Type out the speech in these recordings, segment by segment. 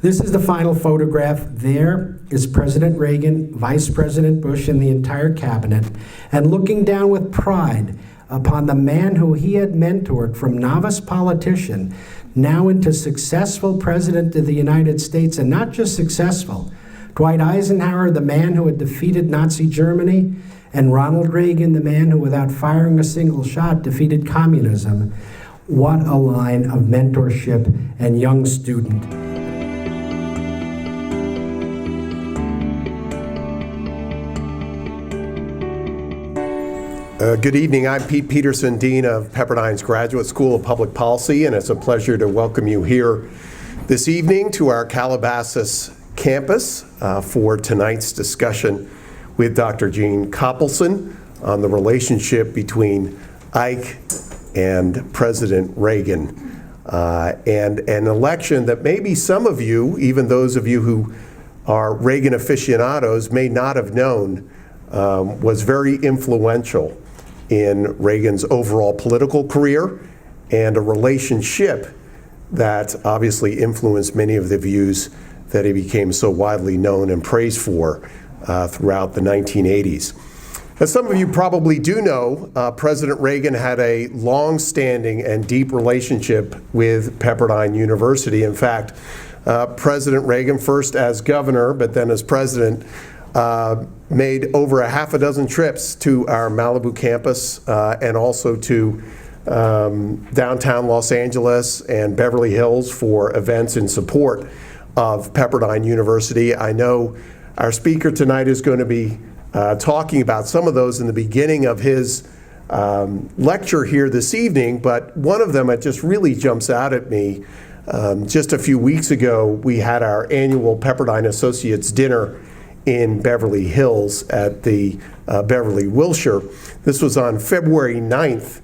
This is the final photograph. There is President Reagan, Vice President Bush, and the entire cabinet, and looking down with pride upon the man who he had mentored from novice politician now into successful President of the United States, and not just successful. Dwight Eisenhower, the man who had defeated Nazi Germany, and Ronald Reagan, the man who, without firing a single shot, defeated communism. What a line of mentorship and young student. Good evening. I'm Pete Peterson, Dean of Pepperdine's Graduate School of Public Policy, and it's a pleasure to welcome you here this evening to our Calabasas campus for tonight's discussion with Dr. Gene Kopelson on the relationship between Ike and President Reagan, and an election that maybe some of you, even those of you who are Reagan aficionados, may not have known was very influential in Reagan's overall political career, and a relationship that obviously influenced many of the views that he became so widely known and praised for throughout the 1980s. As some of you probably do know, President Reagan had a long-standing and deep relationship with Pepperdine University. In fact, President Reagan, first as governor, but then as president, made over a half a dozen trips to our Malibu campus and also to downtown Los Angeles and Beverly Hills for events in support of Pepperdine University. I know our speaker tonight is going to be talking about some of those in the beginning of his lecture here this evening, but one of them that just really jumps out at me. Just a few weeks ago, we had our annual Pepperdine Associates dinner in Beverly Hills at the Beverly Wilshire. This was on February 9th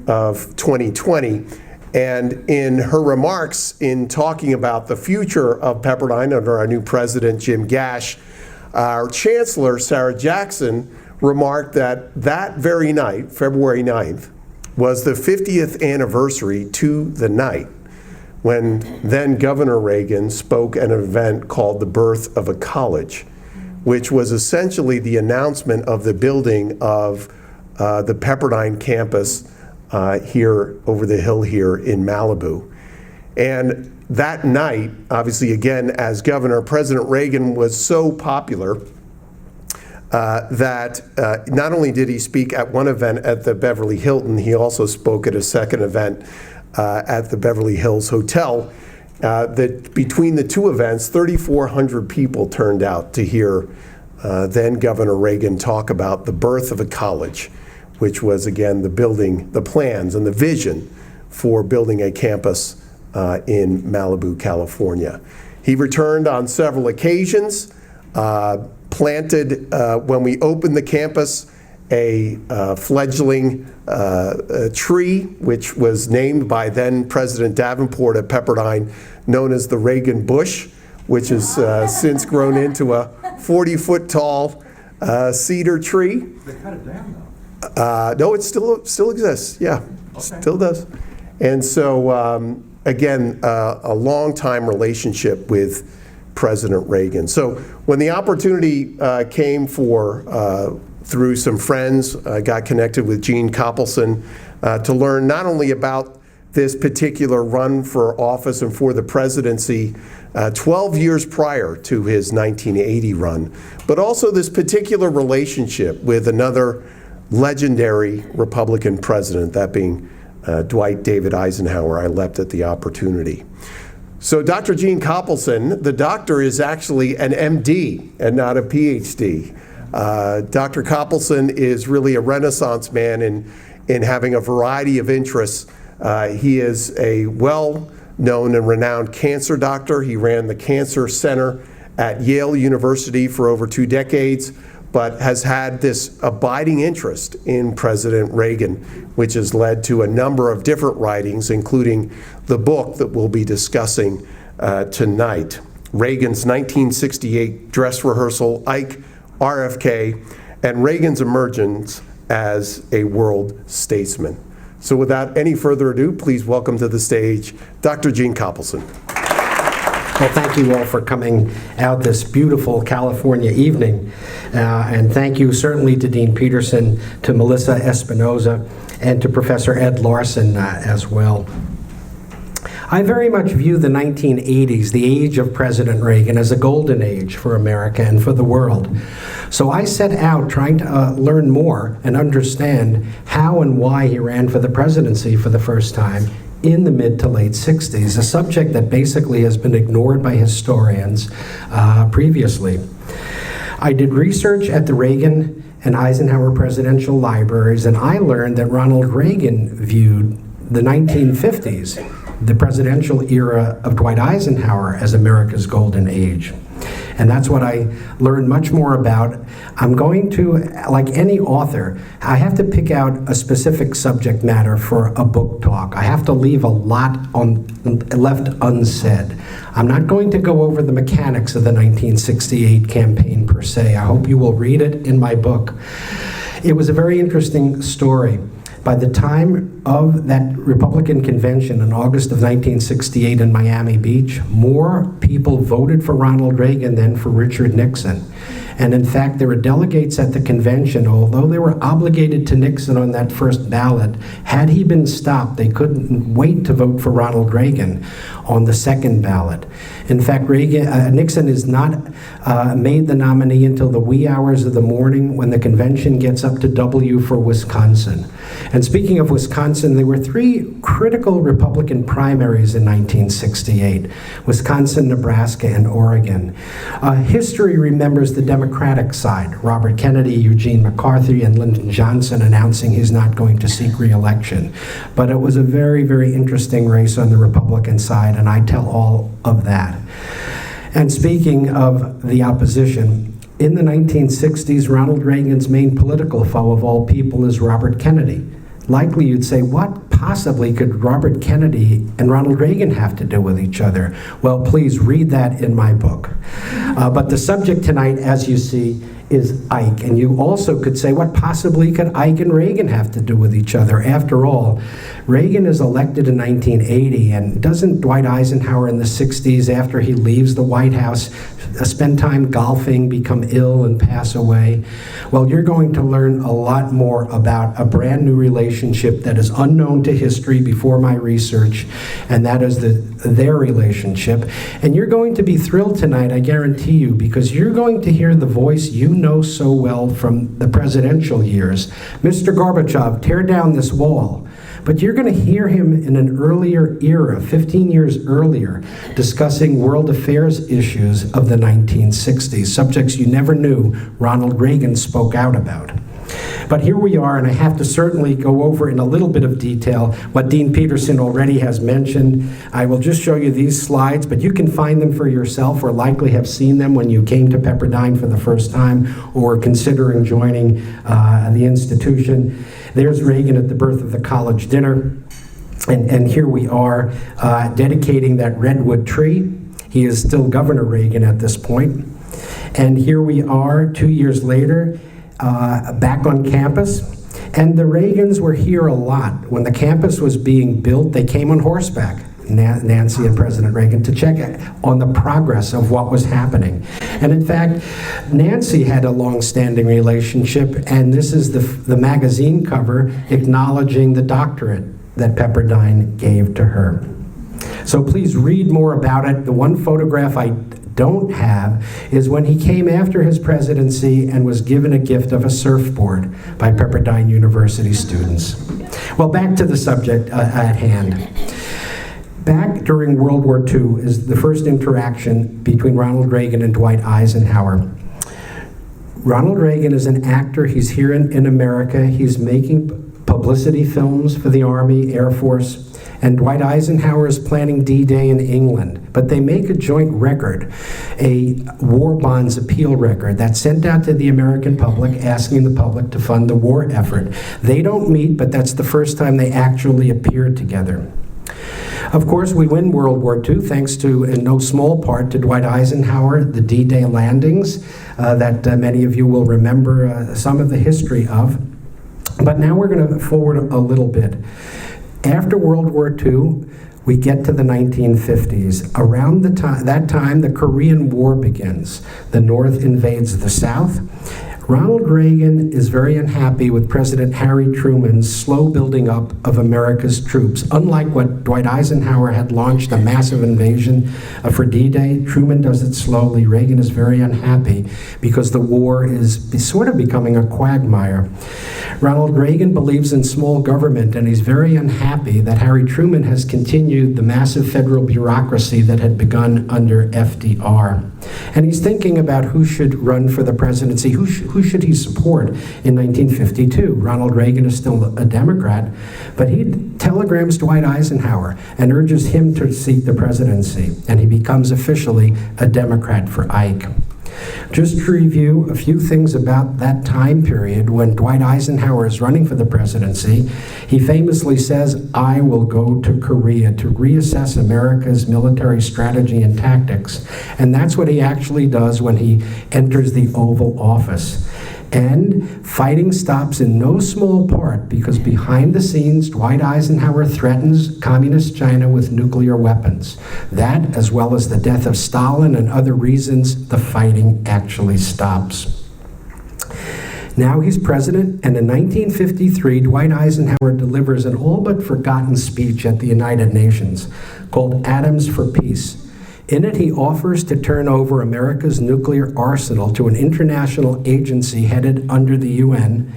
of 2020. And in her remarks in talking about the future of Pepperdine under our new president, Jim Gash, our chancellor, Sarah Jackson, remarked that that very night, February 9th, was the 50th anniversary to the night when then Governor Reagan spoke at an event called The Birth of a College, which was essentially the announcement of the building of the Pepperdine campus here over the hill here in Malibu. And that night, obviously, again, as governor, President Reagan was so popular that not only did he speak at one event at the Beverly Hilton, he also spoke at a second event at the Beverly Hills Hotel. That between the two events, 3,400 people turned out to hear then Governor Reagan talk about the birth of a college, which was, again, the plans and the vision for building a campus in Malibu, California. He returned on several occasions, planted, when we opened the campus, a fledgling tree, which was named by then President Davenport at Pepperdine, known as the Reagan Bush, which has since grown into a 40-foot tall cedar tree. They cut it down, though. No, it still exists. Yeah, okay. Still does. And so, again, a long-time relationship with President Reagan. So when the opportunity came through some friends, I got connected with Gene Kopelson to learn not only about this particular run for office and for the presidency 12 years prior to his 1980 run, but also this particular relationship with another legendary Republican president, that being Dwight David Eisenhower. I leapt at the opportunity. So Dr. Gene Kopelson, the doctor is actually an MD and not a PhD. Dr. Kopelson is really a renaissance man in having a variety of interests. He is a well-known and renowned cancer doctor. He ran the Cancer Center at Yale University for over 2 decades, but has had this abiding interest in President Reagan, which has led to a number of different writings, including the book that we'll be discussing tonight, Reagan's 1968 Dress Rehearsal, Ike, RFK, and Reagan's Emergence as a World Statesman. So without any further ado, please welcome to the stage Dr. Gene Kopelson. Well, thank you all for coming out this beautiful California evening. And thank you certainly to Dean Peterson, to Melissa Espinoza, and to Professor Ed Larson as well. I very much view the 1980s, the age of President Reagan, as a golden age for America and for the world. So I set out trying to learn more and understand how and why he ran for the presidency for the first time in the mid to late 60s, a subject that basically has been ignored by historians previously. I did research at the Reagan and Eisenhower presidential libraries, and I learned that Ronald Reagan viewed the 1950s, the presidential era of Dwight Eisenhower, as America's golden age. And that's what I learned much more about. I'm going to, like any author, I have to pick out a specific subject matter for a book talk. I have to leave a lot left unsaid. I'm not going to go over the mechanics of the 1968 campaign per se. I hope you will read it in my book. It was a very interesting story. By the time of that Republican convention in August of 1968 in Miami Beach, more people voted for Ronald Reagan than for Richard Nixon. And in fact, there were delegates at the convention, although they were obligated to Nixon on that first ballot, had he been stopped, they couldn't wait to vote for Ronald Reagan on the second ballot. In fact, Nixon is not made the nominee until the wee hours of the morning when the convention gets up to W for Wisconsin. And speaking of Wisconsin, there were three critical Republican primaries in 1968, Wisconsin, Nebraska, and Oregon. History remembers the Democratic side, Robert Kennedy, Eugene McCarthy, and Lyndon Johnson announcing he's not going to seek re-election. But it was a very, very interesting race on the Republican side, and I tell all of that. And speaking of the opposition, in the 1960s, Ronald Reagan's main political foe of all people is Robert Kennedy. Likely you'd say, what possibly could Robert Kennedy and Ronald Reagan have to do with each other? Well, please read that in my book. But the subject tonight, as you see, is Ike. And you also could say, what possibly could Ike and Reagan have to do with each other? After all, Reagan is elected in 1980, and doesn't Dwight Eisenhower in the 60s, after he leaves the White House, spend time golfing, become ill, and pass away? Well, you're going to learn a lot more about a brand new relationship that is unknown to history before my research, and that is their relationship. And you're going to be thrilled tonight, I guarantee you, because you're going to hear the voice you know so well from the presidential years. Mr. Gorbachev, tear down this wall. But you're going to hear him in an earlier era, 15 years earlier, discussing world affairs issues of the 1960s, subjects you never knew Ronald Reagan spoke out about. But here we are, and I have to certainly go over in a little bit of detail what Dean Peterson already has mentioned. I will just show you these slides, but you can find them for yourself, or likely have seen them when you came to Pepperdine for the first time or considering joining the institution. There's Reagan at the birth of the college dinner. And here we are dedicating that redwood tree. He is still Governor Reagan at this point. And here we are 2 years later, back on campus. And the Reagans were here a lot. When the campus was being built, they came on horseback, Nancy and President Reagan, to check on the progress of what was happening. And in fact, Nancy had a long-standing relationship, and this is the magazine cover acknowledging the doctorate that Pepperdine gave to her. So please read more about it. The one photograph I don't have is when he came after his presidency and was given a gift of a surfboard by Pepperdine University students. Well, back to the subject at hand. Back during World War II is the first interaction between Ronald Reagan and Dwight Eisenhower. Ronald Reagan is an actor. He's here in America. He's making publicity films for the Army, Air Force, and Dwight Eisenhower is planning D-Day in England. But they make a joint record, a war bonds appeal record that's sent out to the American public, asking the public to fund the war effort. They don't meet, but that's the first time they actually appear together. Of course, we win World War II thanks to, in no small part, to Dwight Eisenhower, the D-Day landings that many of you will remember some of the history of. But now we're going to forward a little bit. After World War II, we get to the 1950s. Around that time, the Korean War begins. The North invades the South. Ronald Reagan is very unhappy with President Harry Truman's slow building up of America's troops. Unlike what Dwight Eisenhower had launched a massive invasion for D-Day, Truman does it slowly. Reagan is very unhappy because the war is sort of becoming a quagmire. Ronald Reagan believes in small government, and he's very unhappy that Harry Truman has continued the massive federal bureaucracy that had begun under FDR. And he's thinking about who should run for the presidency, who should he support in 1952. Ronald Reagan is still a Democrat, but he telegrams Dwight Eisenhower and urges him to seek the presidency, and he becomes officially a Democrat for Ike. Just to review a few things about that time period when Dwight Eisenhower is running for the presidency, he famously says, "I will go to Korea to reassess America's military strategy and tactics." And that's what he actually does when he enters the Oval Office. And fighting stops in no small part because behind the scenes, Dwight Eisenhower threatens communist China with nuclear weapons. That, as well as the death of Stalin and other reasons, the fighting actually stops. Now he's president, and in 1953, Dwight Eisenhower delivers an all but forgotten speech at the United Nations called Atoms for Peace. In it, he offers to turn over America's nuclear arsenal to an international agency headed under the UN,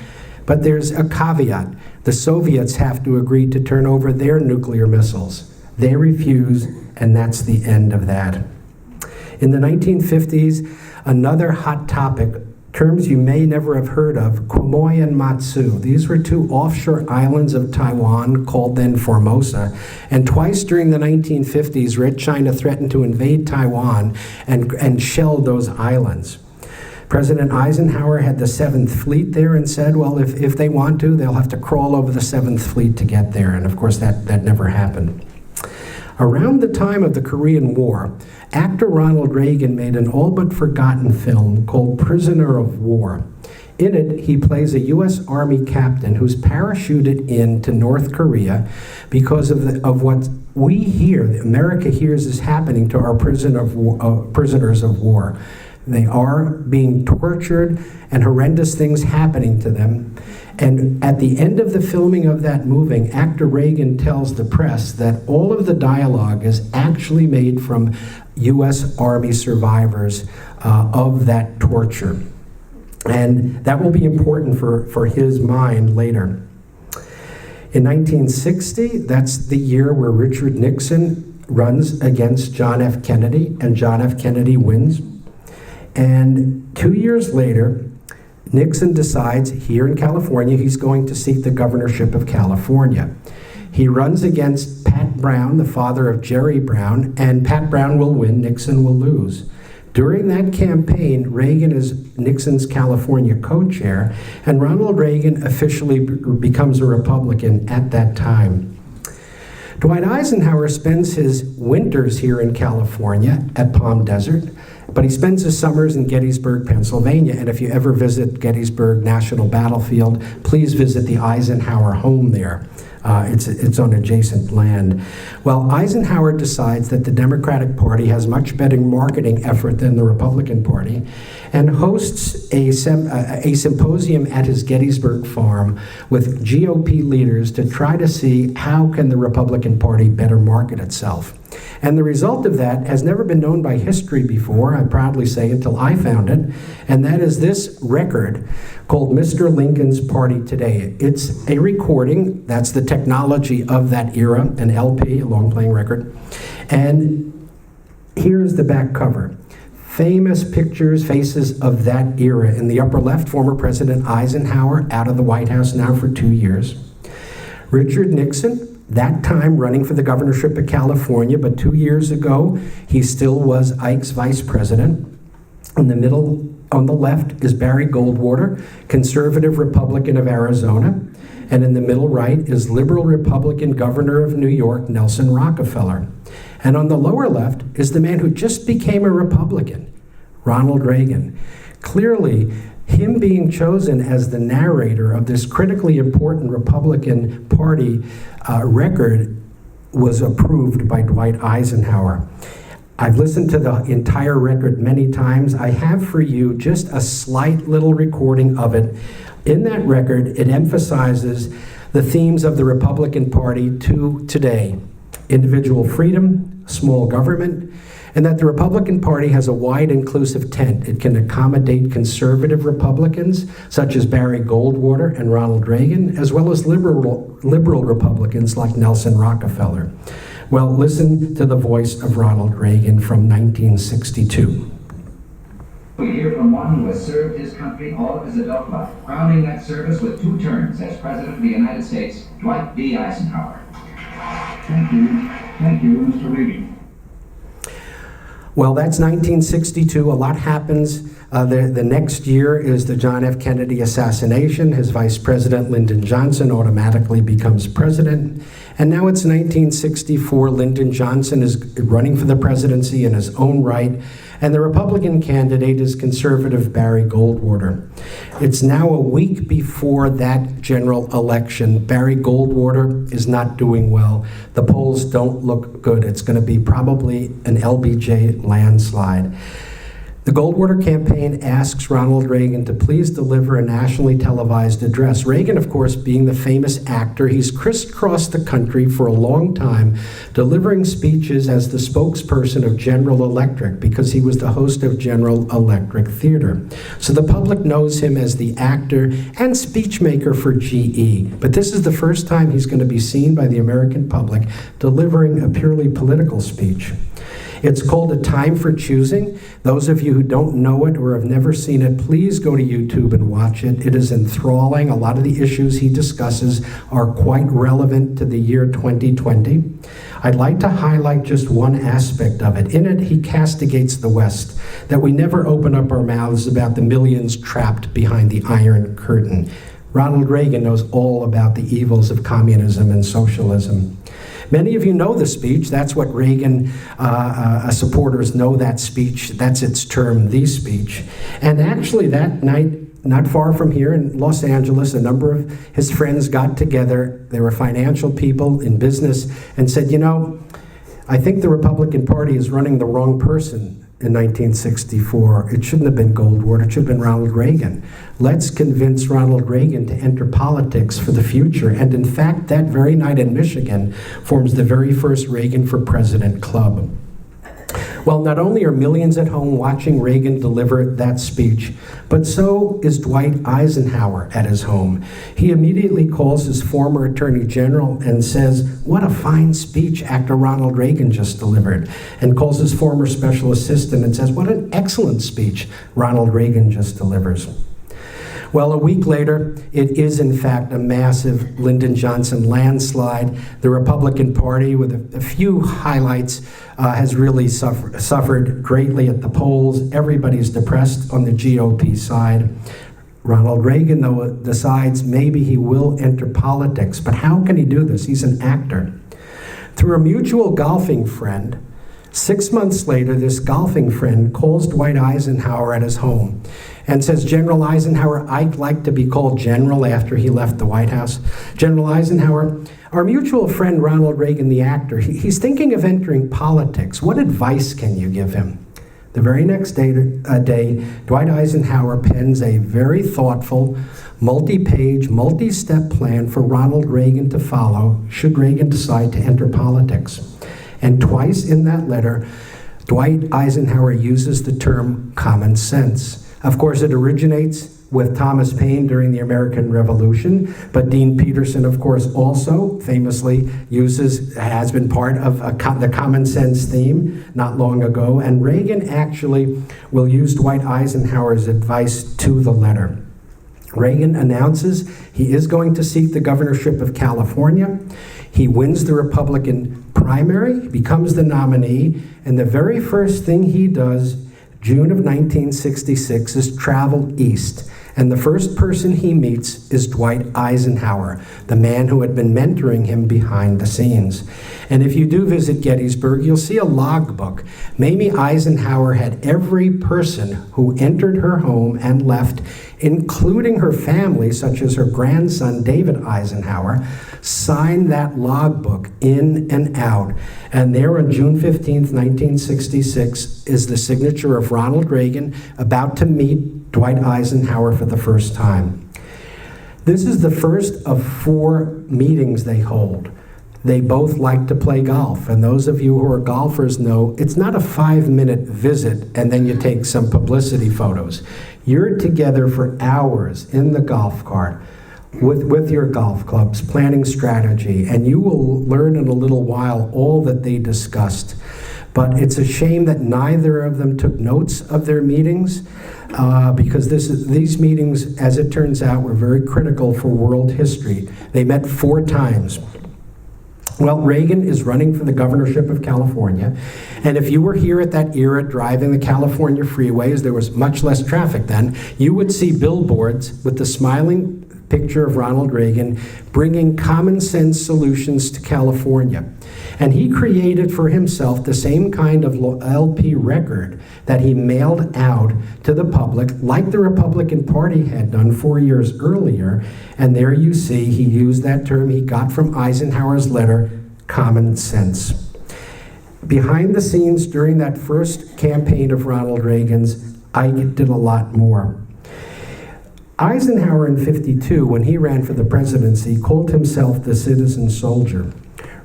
but there's a caveat. The Soviets have to agree to turn over their nuclear missiles. They refuse, and that's the end of that. In the 1950s, another hot topic, terms you may never have heard of, Quemoy and Matsu. These were two offshore islands of Taiwan, called then Formosa, and twice during the 1950s, Red China threatened to invade Taiwan and shell those islands. President Eisenhower had the 7th Fleet there and said, well, if they want to, they'll have to crawl over the 7th Fleet to get there, and of course that never happened. Around the time of the Korean War, actor Ronald Reagan made an all but forgotten film called Prisoner of War. In it, he plays a U.S. Army captain who's parachuted into North Korea because of what we hear, America hears is happening to our prisoners of war. They are being tortured and horrendous things happening to them. And at the end of the filming of that movie, actor Reagan tells the press that all of the dialogue is actually made from U.S. Army survivors of that torture. And that will be important for his mind later. In 1960, that's the year where Richard Nixon runs against John F. Kennedy, and John F. Kennedy wins. And 2 years later, Nixon decides here in California he's going to seek the governorship of California. He runs against Pat Brown, the father of Jerry Brown, and Pat Brown will win, Nixon will lose. During that campaign, Reagan is Nixon's California co-chair, and Ronald Reagan officially becomes a Republican at that time. Dwight Eisenhower spends his winters here in California at Palm Desert, but he spends his summers in Gettysburg, Pennsylvania, and if you ever visit Gettysburg National Battlefield, please visit the Eisenhower home there. It's on adjacent land. Well, Eisenhower decides that the Democratic Party has much better marketing effort than the Republican Party and hosts a symposium at his Gettysburg farm with GOP leaders to try to see how can the Republican Party better market itself. And the result of that has never been known by history before, I proudly say, until I found it, and that is this record called Mr. Lincoln's Party Today. It's a recording, that's the technology of that era, an LP, a long-playing record, and here's the back cover. Famous pictures, faces of that era. In the upper left, former President Eisenhower, out of the White House now for 2 years. Richard Nixon, that time running for the governorship of California, but 2 years ago, he still was Ike's vice president. In the middle, on the left, is Barry Goldwater, conservative Republican of Arizona. And in the middle right is liberal Republican governor of New York, Nelson Rockefeller. And on the lower left is the man who just became a Republican, Ronald Reagan. Clearly, him being chosen as the narrator of this critically important Republican Party record was approved by Dwight Eisenhower. I've listened to the entire record many times. I have for you just a slight little recording of it. In that record, it emphasizes the themes of the Republican Party to today: individual freedom, small government, and that the Republican Party has a wide inclusive tent. It can accommodate conservative Republicans, such as Barry Goldwater and Ronald Reagan, as well as liberal Republicans like Nelson Rockefeller. Well, listen to the voice of Ronald Reagan from 1962. We hear from one who has served his country all of his adult life, crowning that service with 2 terms as President of the United States, Dwight D. Eisenhower. Thank you, Mr. Reagan. Well, that's 1962. A lot happens. The next year is the John F. Kennedy assassination. His vice president, Lyndon Johnson, automatically becomes president. And now it's 1964. Lyndon Johnson is running for the presidency in his own right, and the Republican candidate is conservative Barry Goldwater. It's now a week before that general election. Barry Goldwater is not doing well. The polls don't look good. It's going to be probably an LBJ landslide. The Goldwater campaign asks Ronald Reagan to please deliver a nationally televised address. Reagan, of course, being the famous actor, he's crisscrossed the country for a long time, delivering speeches as the spokesperson of General Electric, because he was the host of General Electric Theater. So the public knows him as the actor and speechmaker for GE. But this is the first time he's going to be seen by the American public delivering a purely political speech. It's called A Time for Choosing. Those of you who don't know it or have never seen it, please go to YouTube and watch it. It is enthralling. A lot of the issues he discusses are quite relevant to the year 2020. I'd like to highlight just one aspect of it. In it, he castigates the West, that we never open up our mouths about the millions trapped behind the Iron Curtain. Ronald Reagan knows all about the evils of communism and socialism. Many of you know the speech. That's what Reagan supporters know, that speech. That's its term, the speech. And actually that night, not far from here in Los Angeles, a number of his friends got together. They were financial people in business and said, you know, I think the Republican Party is running the wrong person in 1964. It shouldn't have been Goldwater. It should have been Ronald Reagan. Let's convince Ronald Reagan to enter politics for the future. And in fact, that very night in Michigan forms the very first Reagan for President Club. Well, not only are millions at home watching Reagan deliver that speech, but so is Dwight Eisenhower at his home. He immediately calls his former Attorney General and says, "What a fine speech Actor Ronald Reagan just delivered," and calls his former special assistant and says, "What an excellent speech Ronald Reagan just delivers." Well, a week later, it is in fact a massive Lyndon Johnson landslide. The Republican Party, with a few highlights, has really suffered greatly at the polls. Everybody's depressed on the GOP side. Ronald Reagan, though, decides maybe he will enter politics. But how can he do this? He's an actor. Through a mutual golfing friend, 6 months later, this golfing friend calls Dwight Eisenhower at his home and says, "General Eisenhower, I'd like to be called General," after he left the White House. "General Eisenhower, our mutual friend Ronald Reagan, the actor, he's thinking of entering politics. What advice can you give him?" The very next day, Dwight Eisenhower pens a very thoughtful, multi-page, multi-step plan for Ronald Reagan to follow should Reagan decide to enter politics. And twice in that letter, Dwight Eisenhower uses the term common sense. Of course, it originates with Thomas Paine during the American Revolution, but Dean Peterson, of course, also famously has been part of the common sense theme not long ago, and Reagan actually will use Dwight Eisenhower's advice to the letter. Reagan announces he is going to seek the governorship of California. He wins the Republican primary, becomes the nominee, and the very first thing he does, June of 1966, is travel east And the first person he meets is Dwight Eisenhower, the man who had been mentoring him behind the scenes. And if you do visit Gettysburg, you'll see a logbook. Mamie Eisenhower had every person who entered her home and left, including her family, such as her grandson, David Eisenhower, sign that logbook in and out. And there on June 15th, 1966, is the signature of Ronald Reagan about to meet Dwight Eisenhower for the first time. This is the first of 4 meetings they hold. They both like to play golf, and those of you who are golfers know it's not a 5-minute visit and then you take some publicity photos. You're together for hours in the golf cart with your golf clubs, planning strategy, and you will learn in a little while all that they discussed. But it's a shame that neither of them took notes of their meetings, because these meetings, as it turns out, were very critical for world history. They met 4 times. Well, Reagan is running for the governorship of California, and if you were here at that era driving the California freeways, there was much less traffic then, you would see billboards with the smiling picture of Ronald Reagan bringing common sense solutions to California. And he created for himself the same kind of LP record that he mailed out to the public, like the Republican Party had done 4 years earlier. And there you see he used that term he got from Eisenhower's letter, common sense. Behind the scenes during that first campaign of Ronald Reagan's, Ike did a lot more. Eisenhower in '52, when he ran for the presidency, called himself the citizen soldier.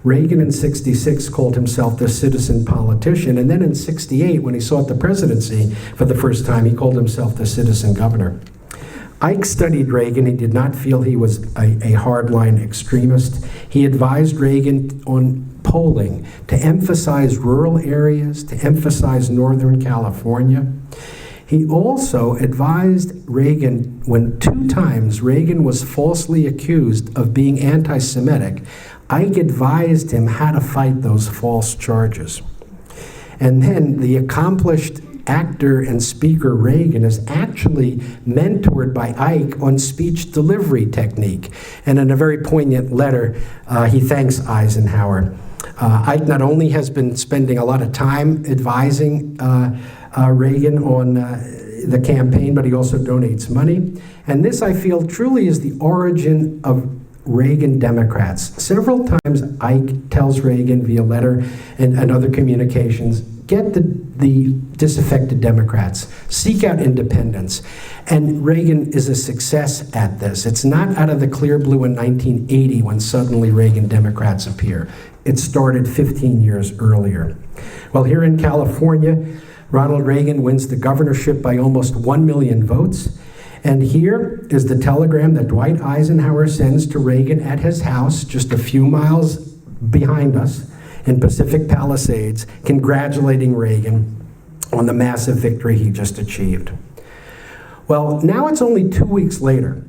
Reagan in '66 called himself the citizen politician, and then in '68, when he sought the presidency for the first time, he called himself the citizen governor. Ike studied Reagan. He did not feel he was a hardline extremist. He advised Reagan on polling to emphasize rural areas, to emphasize Northern California. He also advised Reagan when 2 times Reagan was falsely accused of being anti-Semitic. Ike advised him how to fight those false charges. And then the accomplished actor and speaker Reagan is actually mentored by Ike on speech delivery technique. And in a very poignant letter, he thanks Eisenhower. Ike not only has been spending a lot of time advising Reagan on the campaign, but he also donates money. And this, I feel, truly is the origin of Reagan Democrats. Several times Ike tells Reagan via letter and other communications, get the disaffected Democrats, seek out independence. And Reagan is a success at this. It's not out of the clear blue in 1980 when suddenly Reagan Democrats appear. It started 15 years earlier. Well, here in California, Ronald Reagan wins the governorship by almost 1 million votes. And here is the telegram that Dwight Eisenhower sends to Reagan at his house just a few miles behind us in Pacific Palisades, congratulating Reagan on the massive victory he just achieved. Well, now it's only 2 weeks later,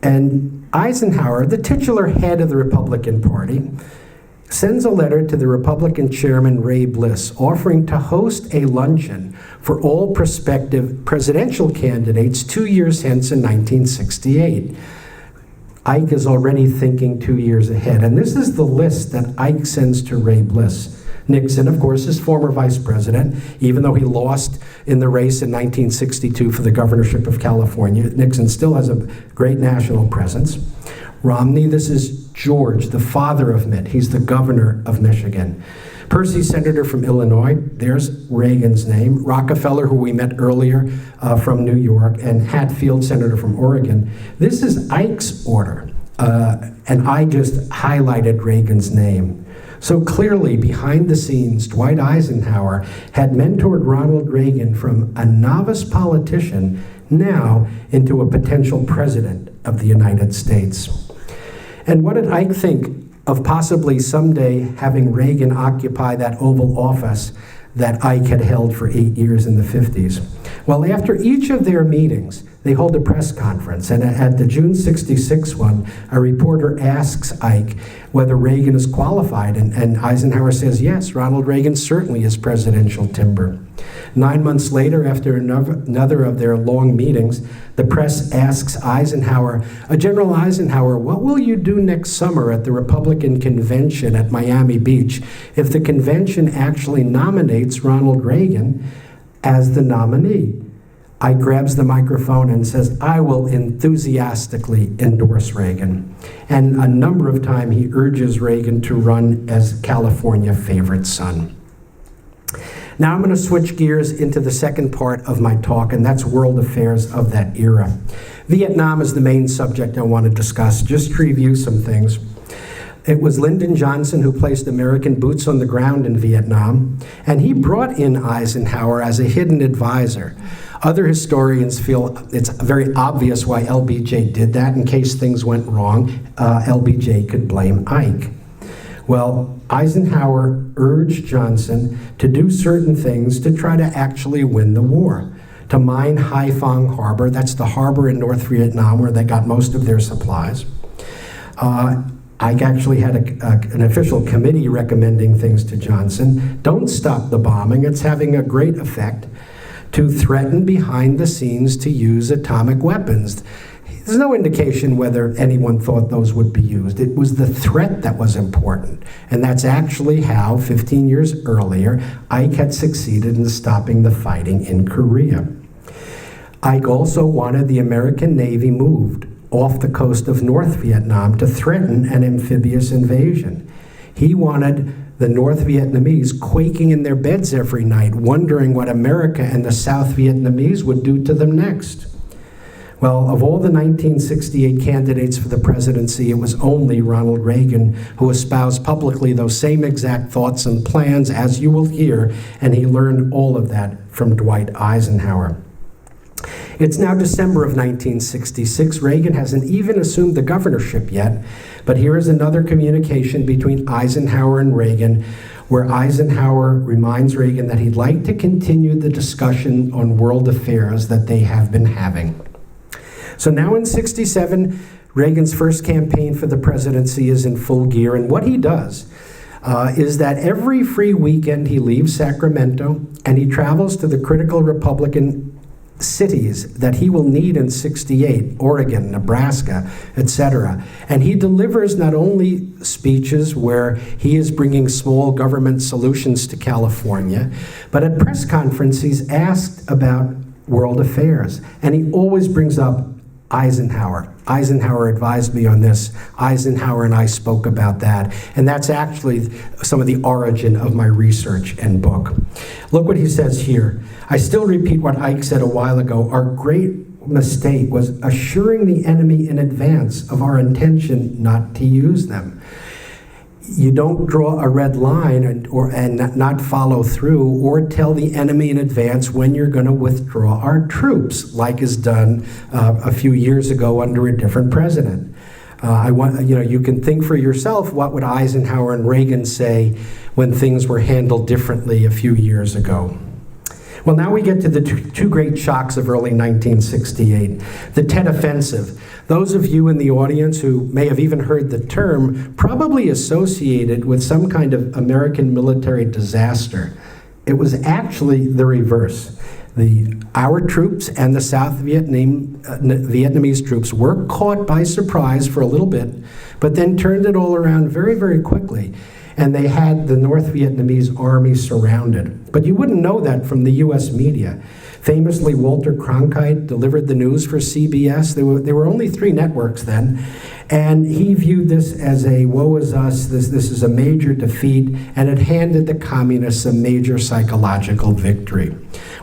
and Eisenhower, the titular head of the Republican Party, sends a letter to the Republican chairman, Ray Bliss, offering to host a luncheon for all prospective presidential candidates 2 years hence in 1968. Ike is already thinking 2 years ahead, and this is the list that Ike sends to Ray Bliss. Nixon, of course, is former vice president, even though he lost in the race in 1962 for the governorship of California. Nixon still has a great national presence. Romney, this is George, the father of Mitt. He's the governor of Michigan. Percy, senator from Illinois. There's Reagan's name. Rockefeller, who we met earlier from New York, and Hatfield, senator from Oregon. This is Ike's order, and I just highlighted Reagan's name. So clearly, behind the scenes, Dwight Eisenhower had mentored Ronald Reagan from a novice politician now into a potential president of the United States. And what did Ike think of possibly someday having Reagan occupy that Oval Office that Ike had held for 8 years in the 50s? Well, after each of their meetings, they hold a press conference, and at the June 66 one, a reporter asks Ike whether Reagan is qualified, and Eisenhower says, yes, Ronald Reagan certainly is presidential timber. 9 months later, after another of their long meetings, the press asks Eisenhower, General Eisenhower, what will you do next summer at the Republican convention at Miami Beach if the convention actually nominates Ronald Reagan as the nominee? Ike grabs the microphone and says, I will enthusiastically endorse Reagan. And a number of times he urges Reagan to run as California favorite son. Now I'm going to switch gears into the second part of my talk, and that's world affairs of that era. Vietnam is the main subject I want to discuss. Just to review some things. It was Lyndon Johnson who placed American boots on the ground in Vietnam, and he brought in Eisenhower as a hidden advisor. Other historians feel it's very obvious why LBJ did that. In case things went wrong, LBJ could blame Ike. Well, Eisenhower urged Johnson to do certain things to try to actually win the war. To mine Haiphong Harbor, that's the harbor in North Vietnam where they got most of their supplies. Ike actually had an official committee recommending things to Johnson. Don't stop the bombing, it's having a great effect. To threaten behind the scenes to use atomic weapons. There's no indication whether anyone thought those would be used. It was the threat that was important. And that's actually how, 15 years earlier, Ike had succeeded in stopping the fighting in Korea. Ike also wanted the American Navy moved off the coast of North Vietnam to threaten an amphibious invasion. He wanted the North Vietnamese quaking in their beds every night, wondering what America and the South Vietnamese would do to them next. Well, of all the 1968 candidates for the presidency, it was only Ronald Reagan who espoused publicly those same exact thoughts and plans, as you will hear, and he learned all of that from Dwight Eisenhower. It's now December of 1966. Reagan hasn't even assumed the governorship yet, but here is another communication between Eisenhower and Reagan, where Eisenhower reminds Reagan that he'd like to continue the discussion on world affairs that they have been having. So now in 67, Reagan's first campaign for the presidency is in full gear, and what he does is that every free weekend he leaves Sacramento and he travels to the critical Republican cities that he will need in 68, Oregon, Nebraska, etc. And he delivers not only speeches where he is bringing small government solutions to California, but at press conferences he's asked about world affairs. And he always brings up Eisenhower. Eisenhower advised me on this. Eisenhower and I spoke about that. And that's actually some of the origin of my research and book. Look what he says here. I still repeat what Ike said a while ago. Our great mistake was assuring the enemy in advance of our intention not to use them. You don't draw a red line and not follow through or tell the enemy in advance when you're going to withdraw our troops, like is done a few years ago under a different president. You can think for yourself, what would Eisenhower and Reagan say when things were handled differently a few years ago? Well, now we get to the two great shocks of early 1968. The Tet Offensive. Those of you in the audience who may have even heard the term probably associated with some kind of American military disaster. It was actually the reverse. Our troops and the South Vietnamese troops were caught by surprise for a little bit, but then turned it all around very, very quickly. And they had the North Vietnamese army surrounded. But you wouldn't know that from the U.S. media. Famously, Walter Cronkite delivered the news for CBS. There were only 3 networks then. And he viewed this as a woe is us, this is a major defeat, and it handed the communists a major psychological victory.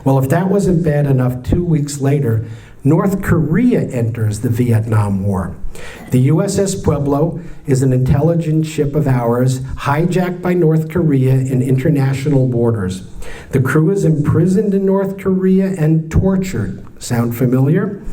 Well, if that wasn't bad enough, 2 weeks later, North Korea enters the Vietnam War. The USS Pueblo is an intelligence ship of ours hijacked by North Korea in international waters. The crew is imprisoned in North Korea and tortured. Sound familiar?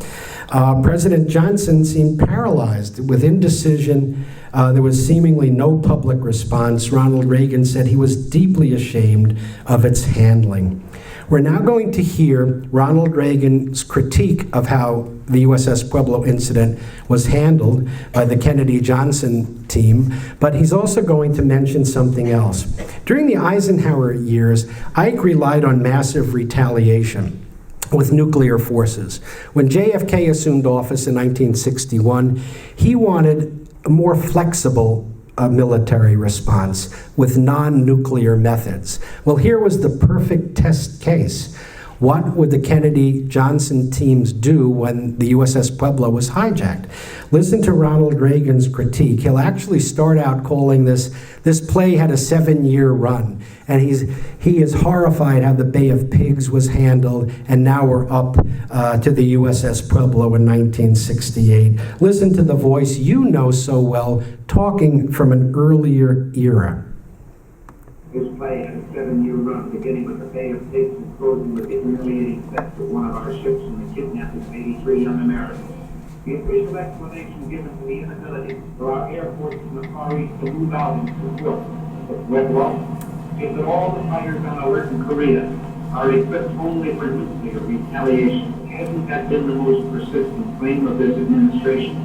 President Johnson seemed paralyzed with indecision. There was seemingly no public response. Ronald Reagan said he was deeply ashamed of its handling. We're now going to hear Ronald Reagan's critique of how the USS Pueblo incident was handled by the Kennedy-Johnson team, but he's also going to mention something else. During the Eisenhower years, Ike relied on massive retaliation with nuclear forces. When JFK assumed office in 1961, he wanted a more flexible military response with non-nuclear methods. Well, here was the perfect test case. What would the Kennedy-Johnson teams do when the USS Pueblo was hijacked? Listen to Ronald Reagan's critique. He'll actually start out calling this play had a 7-year run, and he is horrified how the Bay of Pigs was handled, and now we're up to the USS Pueblo in 1968. Listen to the voice you know so well, talking from an earlier era. This play had a 7-year run, beginning with the Bay of Pigs and closing with the humiliating theft of one of our ships and the kidnapping of 83 young Americans. The official explanation given for the inability for our air force in the Far East to move out into the wilderness is that all the fighters on alert in Korea are equipped only for nuclear retaliation. Hasn't that been the most persistent claim of this administration?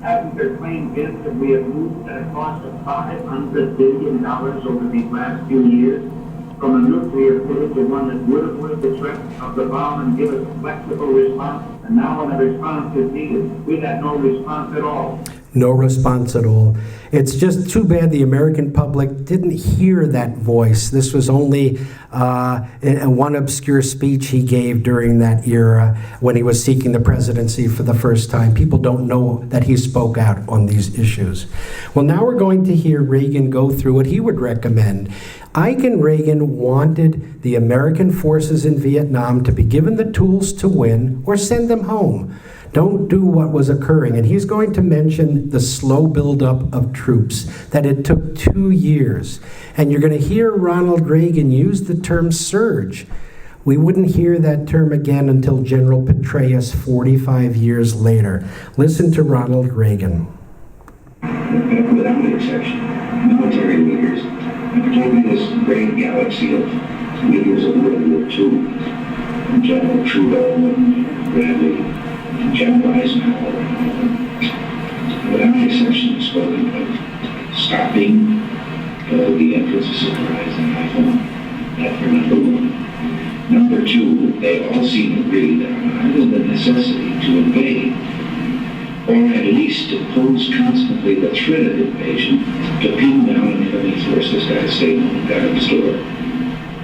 Hasn't their claim been that we have moved at a cost of $500 billion over these last few years from a nuclear pitch to one that would avoid the threat of the bomb and give us a flexible response? And now when a response is needed, we had no response at all. No response at all. It's just too bad the American public didn't hear that voice. This was only one obscure speech he gave during that era when he was seeking the presidency for the first time. People don't know that he spoke out on these issues. Well, now we're going to hear Reagan go through what he would recommend. Ike and Reagan wanted the American forces in Vietnam to be given the tools to win or send them home. Don't do what was occurring. And he's going to mention the slow buildup of troops, that it took 2 years. And you're going to hear Ronald Reagan use the term surge. We wouldn't hear that term again until General Petraeus 45 years later. Listen to Ronald Reagan. Without exception, military leaders, and particularly this great galaxy of leaders of World War II, General Trudeau and Bradley, General Eisenhower, without exception, have spoken of stopping the entrance of surprise and iPhone. That's for number one. Number two, they all seem to agree that either the necessity to invade, or at least to pose constantly the threat of invasion, to pin down an enemy force that's got to stay home, got to restore.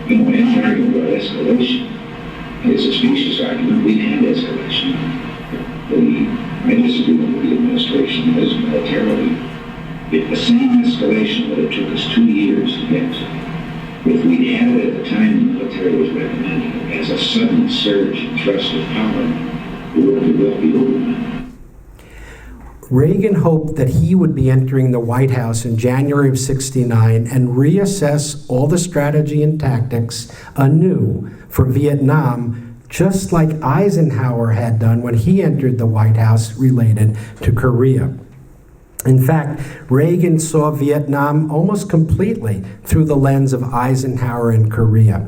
You know, and talking about escalation is a specious argument. We've had escalation. I disagree with the administration as militarily. If the same escalation that it took us 2 years to get, if we'd had it at the time the military was recommending it as a sudden surge and thrust of power, the world would well be over now. Reagan hoped that he would be entering the White House in January of '69 and reassess all the strategy and tactics anew for Vietnam, just like Eisenhower had done when he entered the White House related to Korea. In fact, Reagan saw Vietnam almost completely through the lens of Eisenhower and Korea.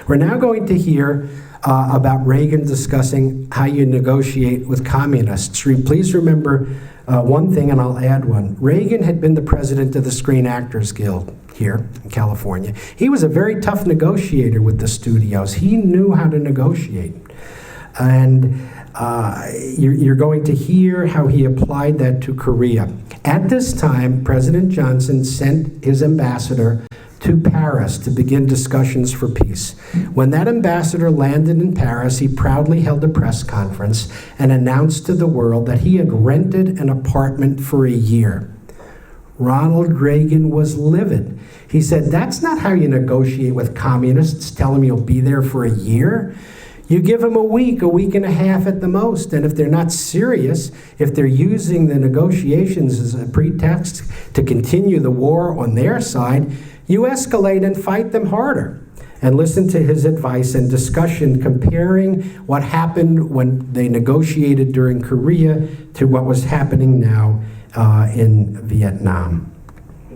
We're now going to hear about Reagan discussing how you negotiate with communists. Please remember one thing, and I'll add one. Reagan had been the president of the Screen Actors Guild here in California. He was a very tough negotiator with the studios. He knew how to negotiate. And you're going to hear how he applied that to Korea. At this time, President Johnson sent his ambassador to Paris to begin discussions for peace. When that ambassador landed in Paris, he proudly held a press conference and announced to the world that he had rented an apartment for a year. Ronald Reagan was livid. He said, "That's not how you negotiate with communists. Tell them you'll be there for a year. You give them a week and a half at the most. And if they're not serious, if they're using the negotiations as a pretext to continue the war on their side, you escalate and fight them harder." And listen to his advice and discussion comparing what happened when they negotiated during Korea to what was happening now in Vietnam.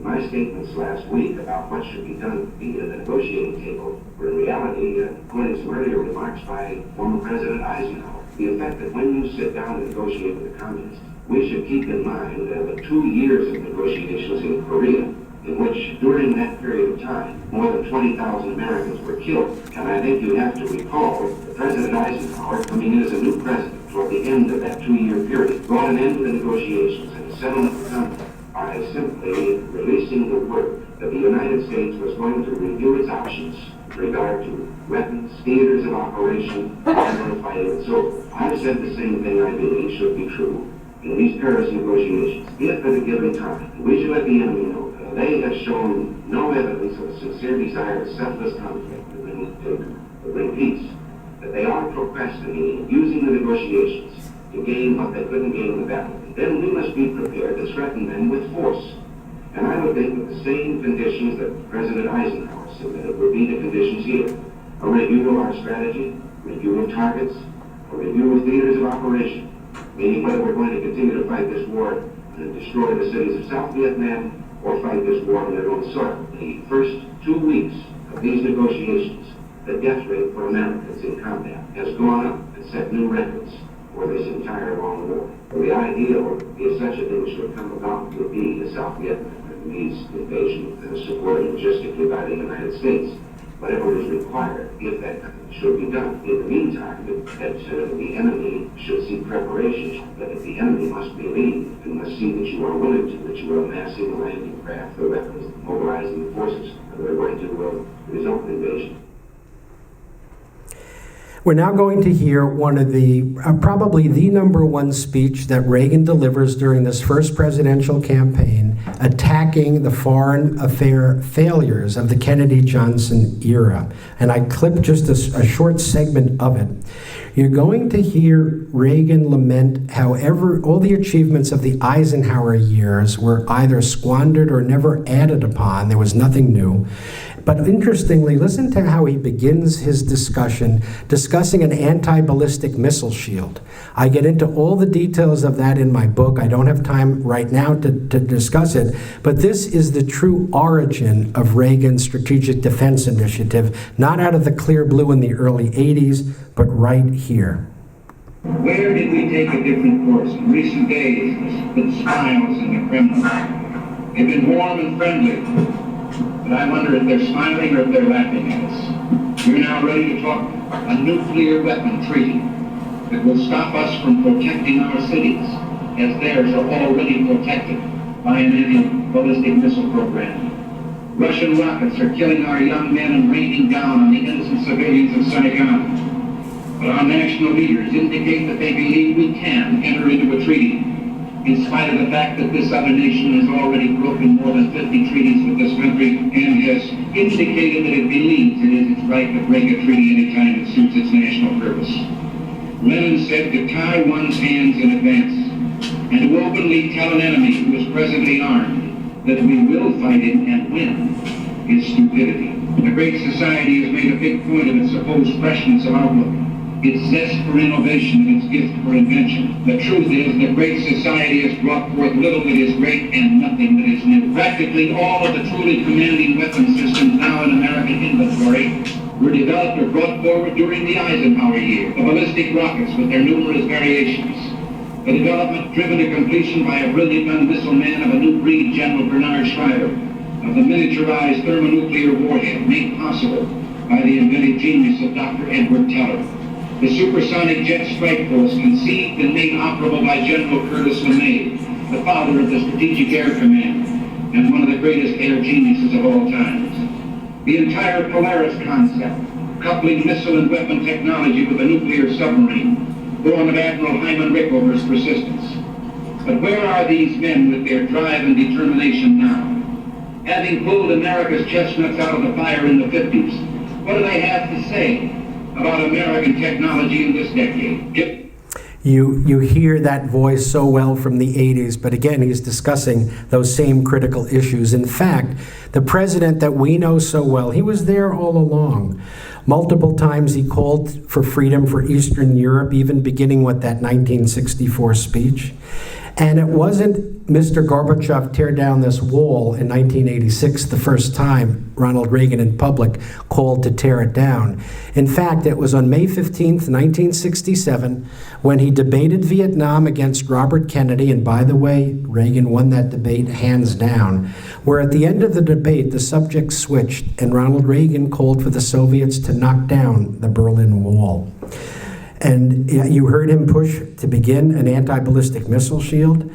my statements last week about what should be done at the negotiating table were in reality quoting some earlier remarks by former President Eisenhower. The effect that when you sit down and negotiate with the communists, we should keep in mind the 2 years of negotiations in Korea, in which during that period of time, more than 20,000 Americans were killed. And I think you have to recall that President Eisenhower, coming in as a new president toward the end of that 2-year period, brought an end to the negotiations and a settlement of the conflict by simply releasing the word that the United States was going to review its options with regard to weapons, theaters of operation, and fighting, and so forth. I've said the same thing I believe should be true in these Paris negotiations. If at a given time we should let the enemy know that they have shown no evidence of a sincere desire to settle this conflict to bring peace, that they are procrastinating, using the negotiations to gain what they couldn't gain in the battle, then we must be prepared to threaten them with force. And I would think that the same conditions that President Eisenhower submitted would be the conditions here. A review of our strategy, review of targets, a review of theaters of operation, meaning whether we're going to continue to fight this war and destroy the cities of South Vietnam or fight this war on their own soil. The first 2 weeks of these negotiations, the death rate for Americans in combat has gone up and set new records for this entire long war. The ideal, if such a thing should come about, would be the South Vietnamese invasion supported logistically by the United States. Whatever is required, if that should be done. In the meantime, that the enemy should see preparations, that the enemy must believe and must see that you are willing to, that you are amassing the landing craft, the weapons, mobilizing the forces that are going to result in invasion. We're now going to hear one of the, probably the #1 speech that Reagan delivers during this first presidential campaign, attacking the foreign affair failures of the Kennedy-Johnson era. And I clipped just a short segment of it. You're going to hear Reagan lament how all the achievements of the Eisenhower years were either squandered or never added upon. There was nothing new. But interestingly, listen to how he begins his discussing an anti-ballistic missile shield. I get into all the details of that in my book. I don't have time right now to discuss it, but this is the true origin of Reagan's Strategic Defense Initiative, not out of the clear blue in the early 80s, but right here. Where did we take a different course? In recent days, the smiles in the Kremlin. They've been warm and friendly. But I wonder if they're smiling or if they're laughing at us. We're now ready to talk a nuclear weapon treaty that will stop us from protecting our cities, as theirs are already protected by an anti-ballistic missile program. Russian rockets are killing our young men and raining down on the innocent civilians of Saigon. But our national leaders indicate that they believe we can enter into a treaty, in spite of the fact that this other nation has already broken more than 50 treaties with this country and has indicated that it believes it is its right to break a treaty anytime it suits its national purpose. Lenin said to tie one's hands in advance and to openly tell an enemy who is presently armed that we will fight him and win is stupidity. The Great Society has made a big point of its supposed freshness of outlook, its zest for innovation, and its gift for invention. The truth is that Great Society has brought forth little that is great and nothing that is new. Practically all of the truly commanding weapon systems now in American inventory were developed or brought forward during the Eisenhower year. The ballistic rockets with their numerous variations. The development driven to completion by a brilliant young missile man of a new breed, General Bernard Schreiber, of the miniaturized thermonuclear warhead made possible by the inventive genius of Dr. Edward Teller. The supersonic jet strike force conceived and made operable by General Curtis LeMay, the father of the Strategic Air Command and one of the greatest air geniuses of all times. The entire Polaris concept, coupling missile and weapon technology with a nuclear submarine, born of Admiral Hyman Rickover's persistence. But where are these men with their drive and determination now? Having pulled America's chestnuts out of the fire in the 50s, what do they have to say about American technology in this decade? You hear that voice so well from the 80s, but again, he's discussing those same critical issues. In fact, the president that we know so well, he was there all along. Multiple times he called for freedom for Eastern Europe, even beginning with that 1964 speech. And it wasn't Mr. Gorbachev tear down this wall in 1986 the first time Ronald Reagan in public called to tear it down. In fact, it was on May 15th, 1967, when he debated Vietnam against Robert Kennedy, and by the way, Reagan won that debate hands down, where at the end of the debate, the subject switched, and Ronald Reagan called for the Soviets to knock down the Berlin Wall. And you heard him push to begin an anti-ballistic missile shield.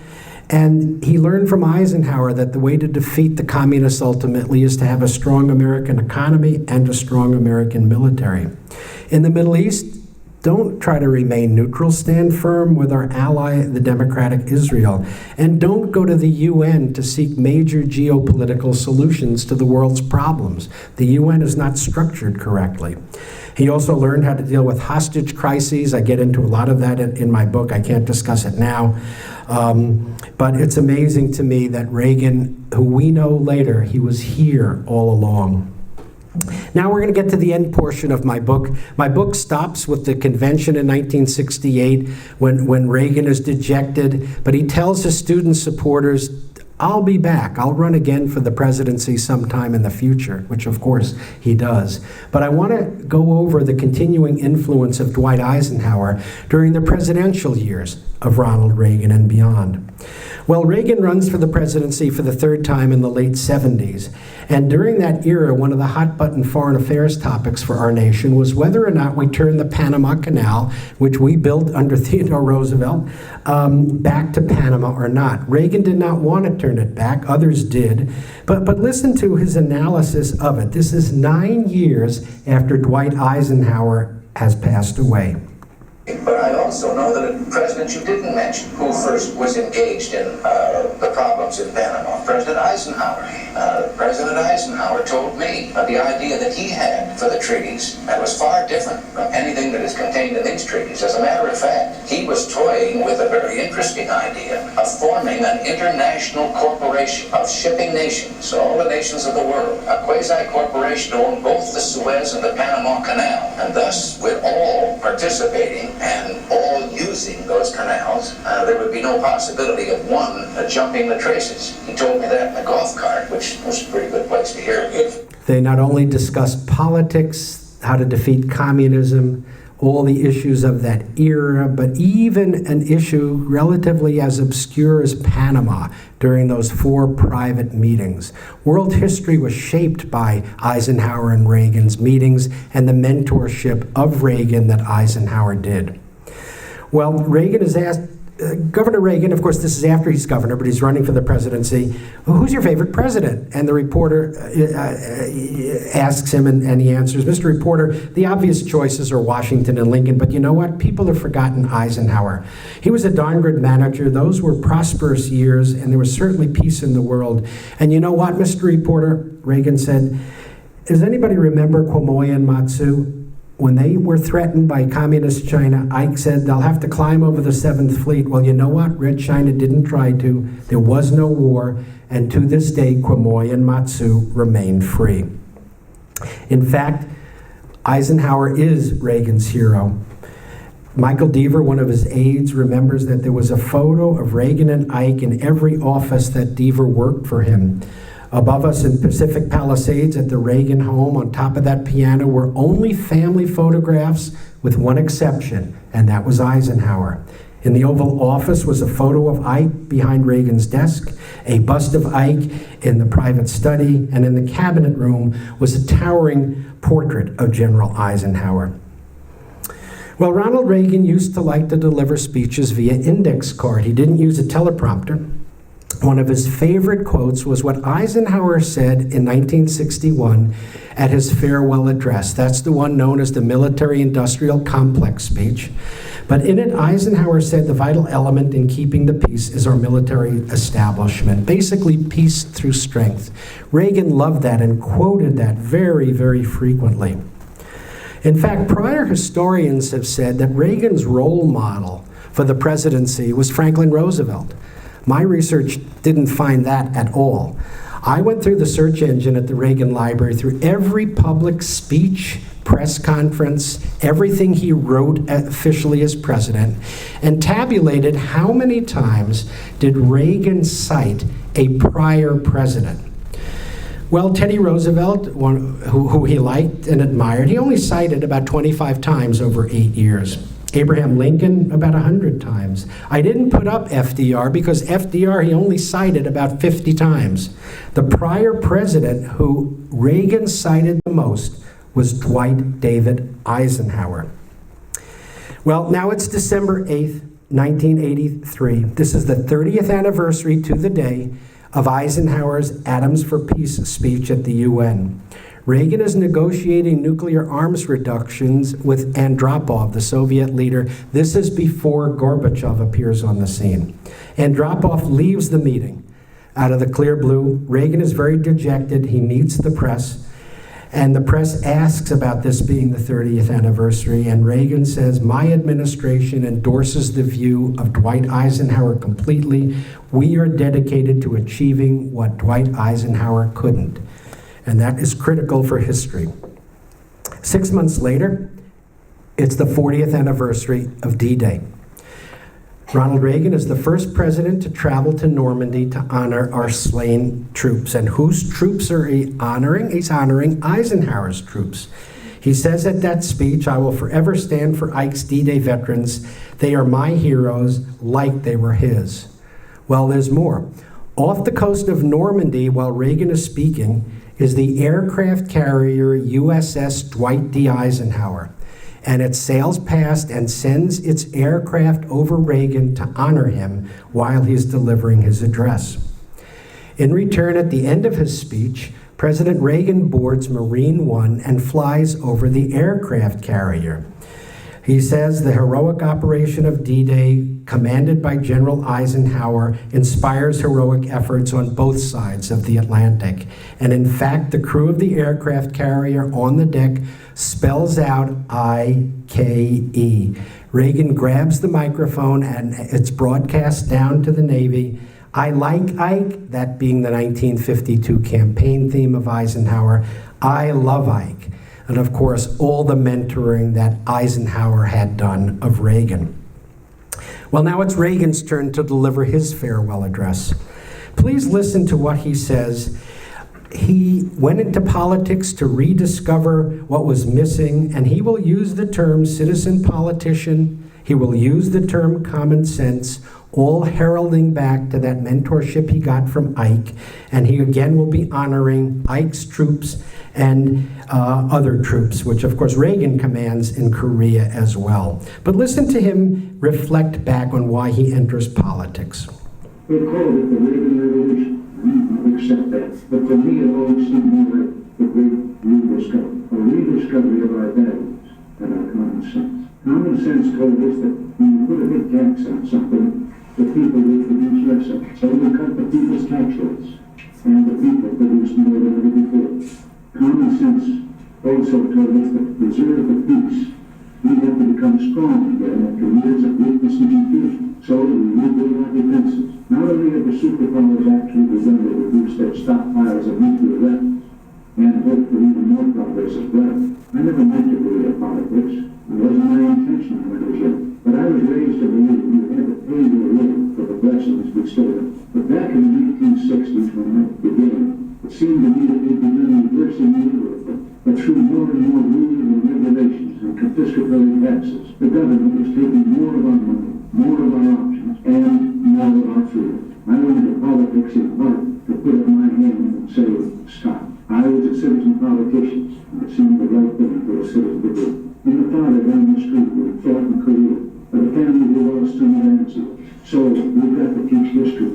And he learned from Eisenhower that the way to defeat the communists ultimately is to have a strong American economy and a strong American military. In the Middle East, don't try to remain neutral. Stand firm with our ally, the democratic Israel. And don't go to the UN to seek major geopolitical solutions to the world's problems. The UN is not structured correctly. He also learned how to deal with hostage crises. I get into a lot of that in my book. I can't discuss it now. But it's amazing to me that Reagan, who we know later, he was here all along. Now we're going to get to the end portion of my book. My book stops with the convention in 1968 when Reagan is dejected, but he tells his student supporters, I'll be back. I'll run again for the presidency sometime in the future, which of course he does. But I want to go over the continuing influence of Dwight Eisenhower during the presidential years of Ronald Reagan and beyond. Well, Reagan runs for the presidency for the third time in the late 70s. And during that era, one of the hot-button foreign affairs topics for our nation was whether or not we turn the Panama Canal, which we built under Theodore Roosevelt, back to Panama or not. Reagan did not want to turn it back. Others did. But listen to his analysis of it. This is 9 years after Dwight Eisenhower has passed away. But I also know that a president you didn't mention who first was engaged in the problems in Panama, President Eisenhower. President Eisenhower told me the idea that he had for the treaties that was far different from anything that is contained in these treaties. As a matter of fact, he was toying with a very interesting idea of forming an international corporation of shipping nations, all the nations of the world, a quasi-corporation to own both the Suez and the Panama Canal, and thus with all participating and all using those canals, there would be no possibility of one jumping the traces. He told me that in a golf cart, which was a pretty good place to hear it. They not only discussed politics, how to defeat communism, all the issues of that era, but even an issue relatively as obscure as Panama during those 4 private meetings. World history was shaped by Eisenhower and Reagan's meetings and the mentorship of Reagan that Eisenhower did. Well, Reagan is asked, Governor Reagan, of course, this is after he's governor, but he's running for the presidency. Who's your favorite president? And the reporter asks him, and he answers, Mr. Reporter, the obvious choices are Washington and Lincoln, but you know what? People have forgotten Eisenhower. He was a darn good manager. Those were prosperous years, and there was certainly peace in the world. And you know what, Mr. Reporter? Reagan said, does anybody remember Quemoy and Matsu? When they were threatened by communist China, Ike said they'll have to climb over the 7th Fleet. Well, you know what? Red China didn't try to. There was no war. And to this day, Quemoy and Matsu remain free. In fact, Eisenhower is Reagan's hero. Michael Deaver, one of his aides, remembers that there was a photo of Reagan and Ike in every office that Deaver worked for him. Above us in Pacific Palisades at the Reagan home, on top of that piano, were only family photographs with one exception, and that was Eisenhower. In the Oval Office was a photo of Ike behind Reagan's desk, a bust of Ike in the private study, and in the cabinet room was a towering portrait of General Eisenhower. Well, Ronald Reagan used to like to deliver speeches via index card. He didn't use a teleprompter. One of his favorite quotes was what Eisenhower said in 1961 at his farewell address. That's the one known as the military-industrial complex speech. But in it, Eisenhower said the vital element in keeping the peace is our military establishment, basically peace through strength. Reagan loved that and quoted that very, very frequently. In fact, prior historians have said that Reagan's role model for the presidency was Franklin Roosevelt. My research didn't find that at all. I went through the search engine at the Reagan Library through every public speech, press conference, everything he wrote officially as president, and tabulated how many times did Reagan cite a prior president. Well, Teddy Roosevelt, who he liked and admired, he only cited about 25 times over 8 years. Abraham Lincoln, about 100 times. I didn't put up FDR because FDR he only cited about 50 times. The prior president who Reagan cited the most was Dwight David Eisenhower. Well, now it's December 8th, 1983. This is the 30th anniversary to the day of Eisenhower's Atoms for Peace speech at the UN. Reagan is negotiating nuclear arms reductions with Andropov, the Soviet leader. This is before Gorbachev appears on the scene. Andropov leaves the meeting out of the clear blue. Reagan is very dejected. He meets the press, and the press asks about this being the 30th anniversary, and Reagan says, "My administration endorses the view of Dwight Eisenhower completely. We are dedicated to achieving what Dwight Eisenhower couldn't." And that is critical for history. 6 months later, it's the 40th anniversary of D-Day. Ronald Reagan is the first president to travel to Normandy to honor our slain troops. And whose troops are he honoring? He's honoring Eisenhower's troops. He says at that speech, "I will forever stand for Ike's D-Day veterans. They are my heroes, like they were his." Well, there's more. Off the coast of Normandy, while Reagan is speaking, is the aircraft carrier USS Dwight D. Eisenhower. And it sails past and sends its aircraft over Reagan to honor him while he's delivering his address. In return, at the end of his speech, President Reagan boards Marine One and flies over the aircraft carrier. He says the heroic operation of D-Day, commanded by General Eisenhower, inspires heroic efforts on both sides of the Atlantic. And in fact, the crew of the aircraft carrier on the deck spells out IKE. Reagan grabs the microphone and it's broadcast down to the Navy. "I like Ike," that being the 1952 campaign theme of Eisenhower. "I love Ike." And of course, all the mentoring that Eisenhower had done of Reagan. Well, now it's Reagan's turn to deliver his farewell address. Please listen to what he says. He went into politics to rediscover what was missing, and he will use the term citizen politician. He will use the term common sense, all heralding back to that mentorship he got from Ike. And he again will be honoring Ike's troops and other troops, which of course Reagan commands in Korea as well. But listen to him reflect back on why he enters politics. They called it the Reagan Revolution. I accept that. But for me, it always seemed more like the great rediscovery, a rediscovery of our values and our common sense. Common sense told us that when you put a big tax on something, the people will produce less of it. So we cut the people's tax rates, and the people produced more than ever before. Common sense also told us that to preserve the peace, we have to become strong again after years of weakness and confusion. So we rebuild our defenses. Not only have the superpowers actually begun to reduce their stockpiles of nuclear weapons, and hope for even more progress as well. I never meant to be in politics. It wasn't my intention when I was young. But I was raised to believe you had to pay your way for the blessings bestowed. But back in the 1960s when I began, it seemed to me that we'd begun reversing the order of them. But through more and more rules and regulations and confiscatory taxes, the government was taking more of our money, more of our options, and more of our freedom. I went into politics in part to put up my hand and say, stop. I was a citizen politician, and it seemed the right thing for a citizen to do. And the father down the street who fought in Korea, but a family who lost some answer. So we've got to teach history.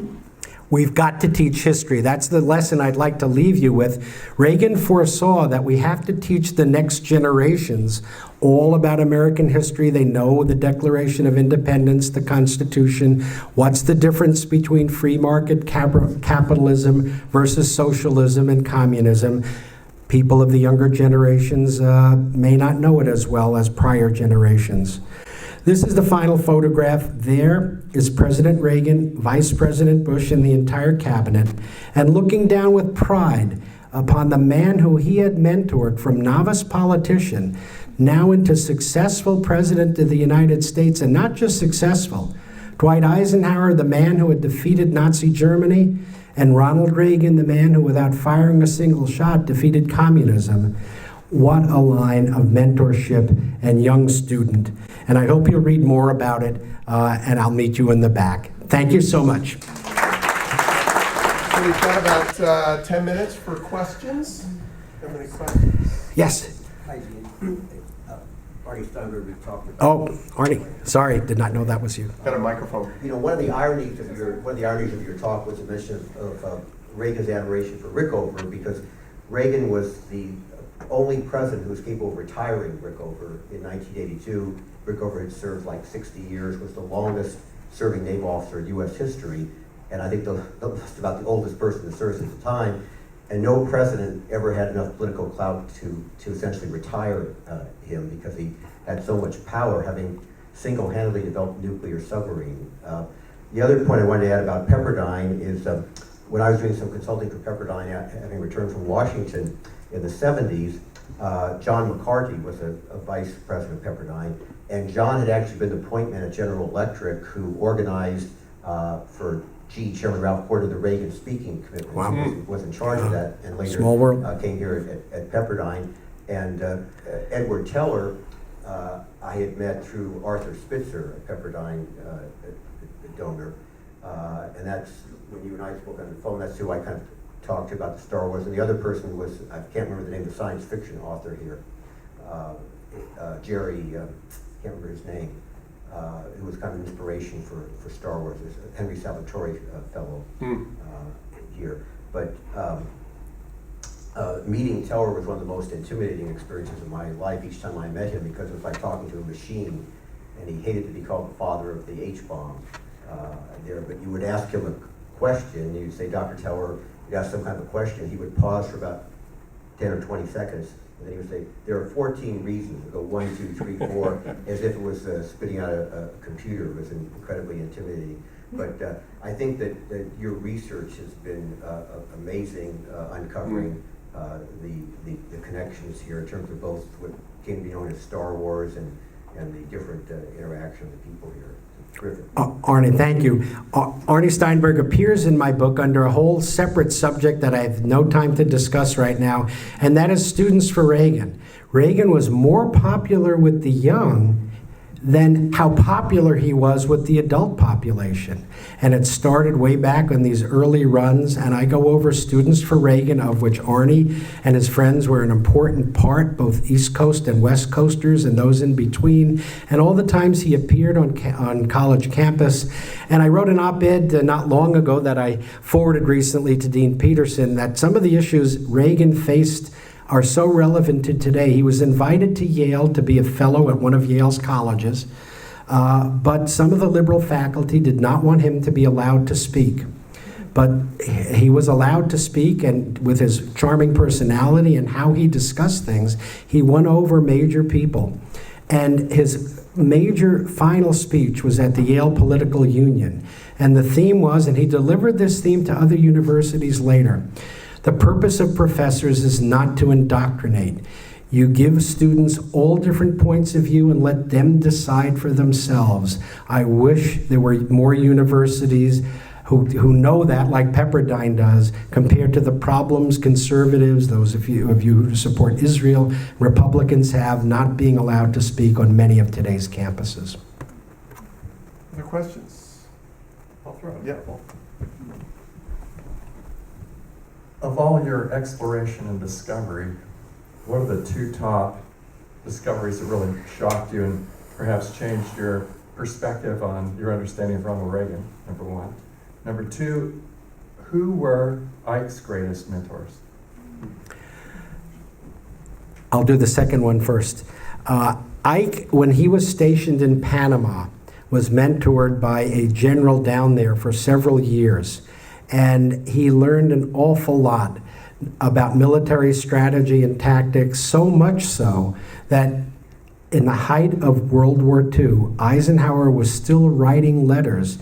We've got to teach history. That's the lesson I'd like to leave you with. Reagan foresaw that we have to teach the next generations all about American history. They know the Declaration of Independence, the Constitution. What's the difference between free market capitalism versus socialism and communism? People of the younger generations may not know it as well as prior generations. This is the final photograph. There is President Reagan, Vice President Bush, and the entire cabinet, and looking down with pride upon the man who he had mentored from novice politician now into successful President of the United States, and not just successful. Dwight Eisenhower, the man who had defeated Nazi Germany, and Ronald Reagan, the man who, without firing a single shot, defeated communism. What a line of mentorship and young student. And I hope you'll read more about it, and I'll meet you in the back. Thank you so much. So we've got about 10 minutes for questions. How many questions? Yes. Hi, Gene. Arnie Steinberg was talking about. Oh, Arnie, sorry, did not know that was you. Got a microphone. You know, one of the ironies of your talk was the mention of Reagan's admiration for Rickover, because Reagan was the only president who was capable of retiring Rickover in 1982. Rickover had served like 60 years, was the longest serving naval officer in U.S. history, and I think just about the oldest person in the service at the time. And no president ever had enough political clout to essentially retire him, because he had so much power, having single-handedly developed a nuclear submarine. The other point I wanted to add about Pepperdine is when I was doing some consulting for Pepperdine, having returned from Washington in the 70s, John McCarthy was a vice president of Pepperdine, and John had actually been the point man at General Electric, who organized for Chairman Ralph Porter, the Reagan speaking commitment. Wow. Was in charge of that, and later Small world. Came here at Pepperdine. And Edward Teller, I had met through Arthur Spitzer, a Pepperdine donor, and that's when you and I spoke on the phone. That's who I kind of talked to about the Star Wars. And the other person was, I can't remember the name of the science fiction author here, Jerry, can't remember his name. Who was kind of an inspiration for Star Wars, is Henry Salvatore fellow here. But meeting Teller was one of the most intimidating experiences of my life each time I met him, because it was like talking to a machine, and he hated to be called the father of the H-bomb there. But you would ask him a question, you'd say, Dr. Teller, you'd ask some kind of a question, he would pause for about 10 or 20 seconds, and then he would say, there are 14 reasons. He'd go 1, 2, 3, 4, as if it was spitting out a computer. It was incredibly intimidating. But I think that your research has been amazing, uncovering the connections here in terms of both what came to be known as Star Wars and the different interaction of the people here. Terrific. Arnie, thank you. Arnie Steinberg appears in my book under a whole separate subject that I have no time to discuss right now, and that is Students for Reagan. Reagan was more popular with the young than how popular he was with the adult population. And it started way back on these early runs, and I go over Students for Reagan, of which Arnie and his friends were an important part, both East Coast and West Coasters and those in between, and all the times he appeared on college campus. And I wrote an op-ed not long ago that I forwarded recently to Dean Peterson, that some of the issues Reagan faced are so relevant to today. He was invited to Yale to be a fellow at one of Yale's colleges, but some of the liberal faculty did not want him to be allowed to speak. But he was allowed to speak, and with his charming personality and how he discussed things, he won over major people. And his major final speech was at the Yale Political Union. And the theme was, and he delivered this theme to other universities later, the purpose of professors is not to indoctrinate. You give students all different points of view and let them decide for themselves. I wish there were more universities who know that, like Pepperdine does, compared to the problems conservatives, those of you who support Israel, Republicans have not being allowed to speak on many of today's campuses. Other questions? I'll throw it. Yeah, Paul. Of all your exploration and discovery, what are the two top discoveries that really shocked you and perhaps changed your perspective on your understanding of Ronald Reagan, number one? Number two, who were Ike's greatest mentors? I'll do the second one first. Ike, when he was stationed in Panama, was mentored by a general down there for several years. And he learned an awful lot about military strategy and tactics, so much so that in the height of World War II, Eisenhower was still writing letters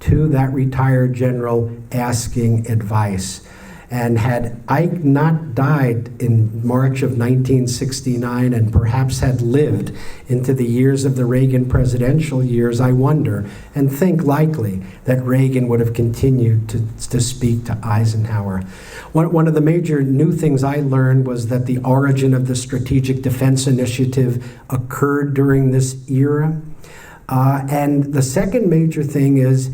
to that retired general asking advice. And had Ike not died in March of 1969 and perhaps had lived into the years of the Reagan presidential years, I wonder, and think likely, that Reagan would have continued to speak to Eisenhower. One of the major new things I learned was that the origin of the Strategic Defense Initiative occurred during this era. And the second major thing is,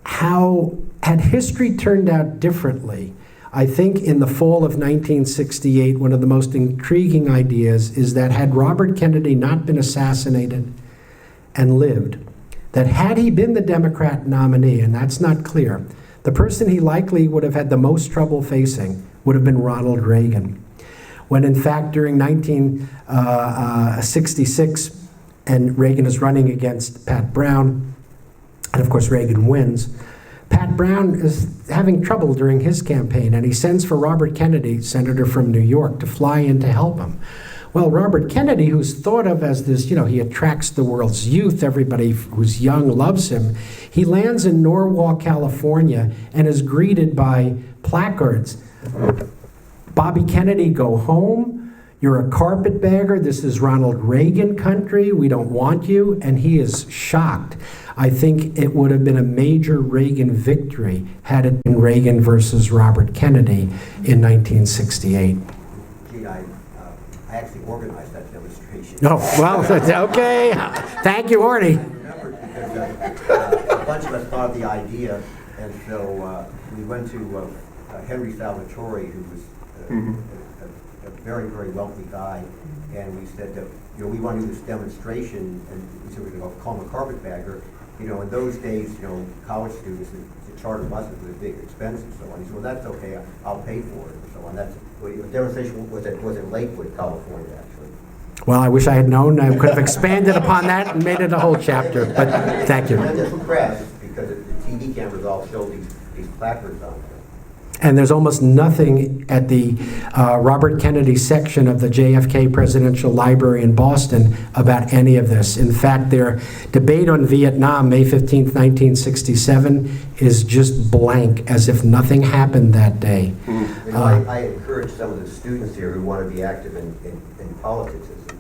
how had history turned out differently? I think in the fall of 1968, one of the most intriguing ideas is that had Robert Kennedy not been assassinated and lived, that had he been the Democrat nominee, and that's not clear, the person he likely would have had the most trouble facing would have been Ronald Reagan. When in fact, during 1966, and Reagan is running against Pat Brown, and of course Reagan wins, Pat Brown is having trouble during his campaign, and he sends for Robert Kennedy, senator from New York, to fly in to help him. Well, Robert Kennedy, who's thought of as this, he attracts the world's youth, everybody who's young loves him, he lands in Norwalk, California, and is greeted by placards. Bobby Kennedy, go home. You're a carpetbagger. This is Ronald Reagan country. We don't want you. And he is shocked. I think it would have been a major Reagan victory had it been Reagan versus Robert Kennedy in 1968. Gee, I actually organized that demonstration. Oh, well, okay. Thank you, Arnie. I remember because a bunch of us thought of the idea, and so we went to Henry Salvatore, who was a very, very wealthy guy, and we said that, we want to do this demonstration, and we said we're going to call him a carpetbagger. In those days, college students, to charter buses was a big expense and so on. He said, well, that's okay, I'll pay for it, and so on. The demonstration was in Lakewood, California, actually. Well, I wish I had known. I could have expanded upon that and made it a whole chapter, but thank you. And this press, because the TV cameras all show these placards on there. And there's almost nothing at the Robert Kennedy section of the JFK Presidential Library in Boston about any of this. In fact, their debate on Vietnam, May 15th, 1967, is just blank, as if nothing happened that day. I encourage some of the students here who want to be active in politics. It's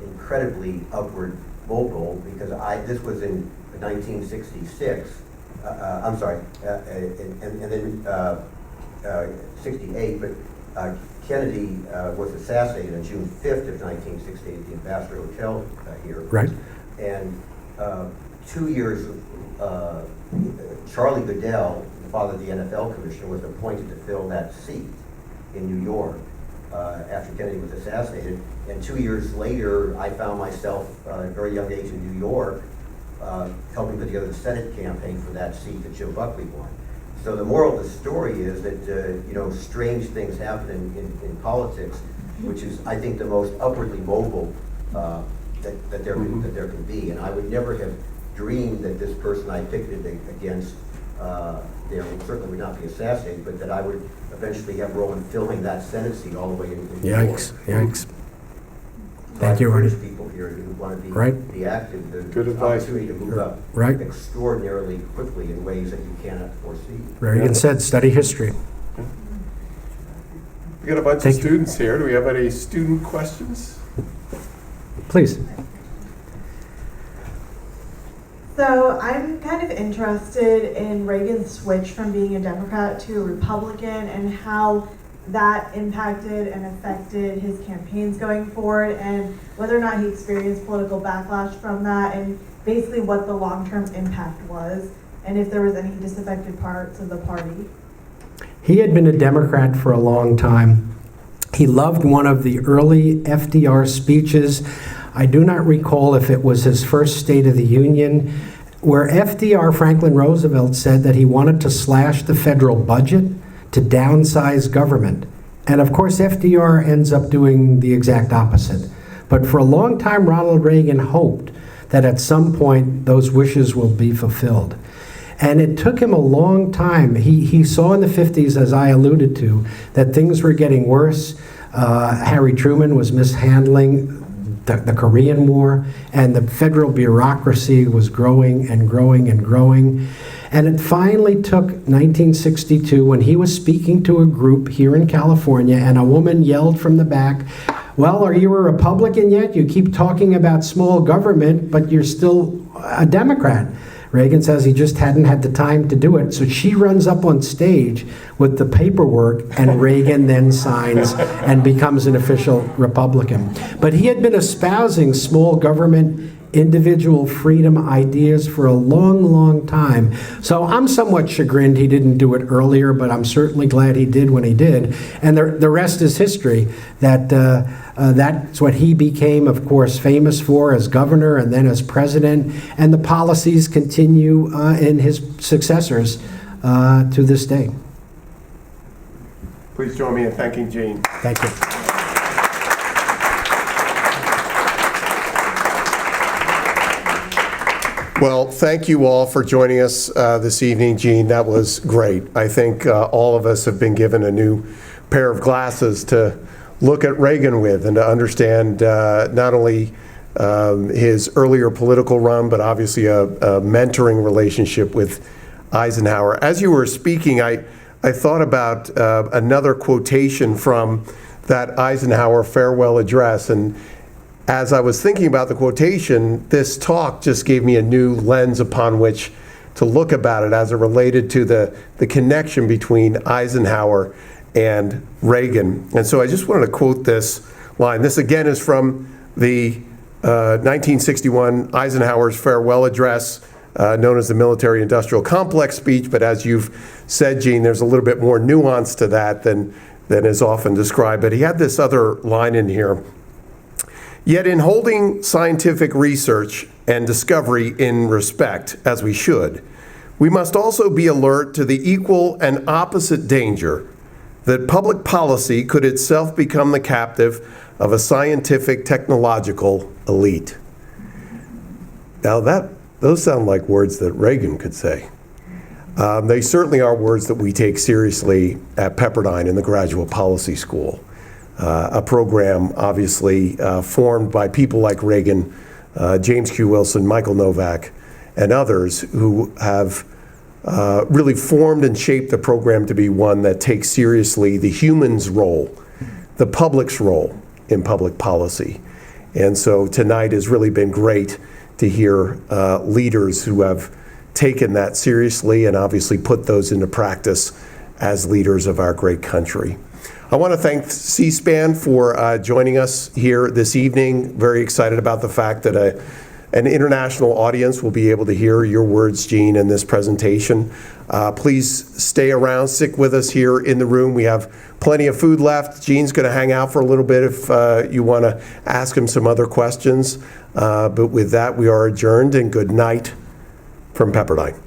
incredibly upward mobile, because this was in 1966. I'm sorry, and then 68, but Kennedy was assassinated on June 5th of 1968 at the Ambassador Hotel here. Right. And 2 years, Charlie Goodell, the father of the NFL commissioner, was appointed to fill that seat in New York after Kennedy was assassinated. And 2 years later, I found myself at a very young age in New York helping put together the Senate campaign for that seat that Joe Buckley won. So the moral of the story is that strange things happen in politics, which is, I think, the most upwardly mobile that there can be. And I would never have dreamed that this person I picketed against certainly would not be assassinated, but that I would eventually have Roland filling that Senate seat all the way in New York. Yikes. Thank you, Arnie. People here who want to be active, the Good advice. opportunity to move up extraordinarily quickly in ways that you cannot foresee. Reagan said, study history. We got a bunch of students here. Do we have any student questions? Please. So I'm kind of interested in Reagan's switch from being a Democrat to a Republican and how that impacted and affected his campaigns going forward, and whether or not he experienced political backlash from that, and basically what the long-term impact was, and if there was any disaffected parts of the party. He had been a Democrat for a long time. He loved one of the early FDR speeches. I do not recall if it was his first State of the Union, where FDR, Franklin Roosevelt, said that he wanted to slash the federal budget to downsize government. And of course, FDR ends up doing the exact opposite. But for a long time, Ronald Reagan hoped that at some point those wishes will be fulfilled. And it took him a long time. He saw in the 50s, as I alluded to, that things were getting worse. Harry Truman was mishandling the Korean War, and the federal bureaucracy was growing and growing and growing. And it finally took 1962 when he was speaking to a group here in California, and a woman yelled from the back, "Well, are you a Republican yet? You keep talking about small government, but you're still a Democrat." Reagan says he just hadn't had the time to do it. So she runs up on stage with the paperwork, and Reagan then signs and becomes an official Republican. But he had been espousing small government, individual freedom ideas for a long, long time. So I'm somewhat chagrined he didn't do it earlier, but I'm certainly glad he did when he did. And the rest is history. That's what he became, of course, famous for as governor and then as president. And the policies continue in his successors to this day. Please join me in thanking Gene. Thank you. Well, thank you all for joining us this evening, Gene. That was great. I think all of us have been given a new pair of glasses to look at Reagan with and to understand not only his earlier political run, but obviously a mentoring relationship with Eisenhower. As you were speaking, I thought about another quotation from that Eisenhower farewell address, and as I was thinking about the quotation, this talk just gave me a new lens upon which to look about it as it related to the connection between Eisenhower and Reagan. And so I just wanted to quote this line. This again is from the 1961 Eisenhower's farewell address, known as the Military-Industrial Complex speech. But as you've said, Gene, there's a little bit more nuance to that than is often described. But he had this other line in here. Yet in holding scientific research and discovery in respect, as we should, we must also be alert to the equal and opposite danger that public policy could itself become the captive of a scientific technological elite. Now those sound like words that Reagan could say. They certainly are words that we take seriously at Pepperdine in the Graduate Policy School. A program obviously formed by people like Reagan, James Q. Wilson, Michael Novak, and others who have really formed and shaped the program to be one that takes seriously the human's role, the public's role in public policy. And so tonight has really been great to hear leaders who have taken that seriously and obviously put those into practice as leaders of our great country. I want to thank C-SPAN for joining us here this evening. Very excited about the fact that an international audience will be able to hear your words, Gene, in this presentation. Please stay around, stick with us here in the room. We have plenty of food left. Gene's going to hang out for a little bit if you want to ask him some other questions. But with that, we are adjourned, and good night from Pepperdine.